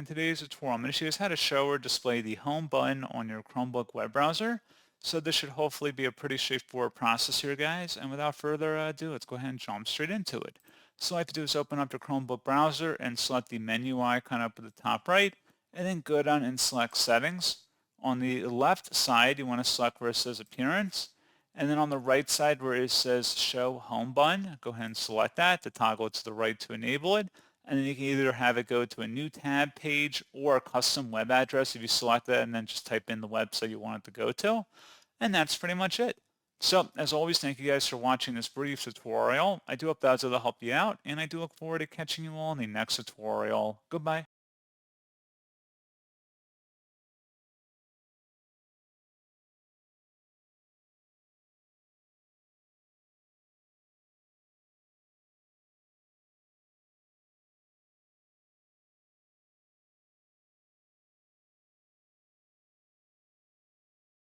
In today's tutorial, I'm going to show you guys how to show or display the home button on your Chromebook web browser. So this should hopefully be a pretty straightforward process here, guys. And without further ado, let's go ahead and jump straight into it. So all I have to do is open up your Chromebook browser and select the menu icon up at the top right, and then go down and select Settings. On the left side, you want to select where it says Appearance. And then on the right side where it says Show Home Button, go ahead and select that to toggle it to the right to enable it. And then you can either have it go to a new tab page or a custom web address if you select that and then just type in the website you want it to go to. And that's pretty much it. So as always, thank you guys for watching this brief tutorial. I do hope that was able to help you out, and I do look forward to catching you all in the next tutorial. Goodbye.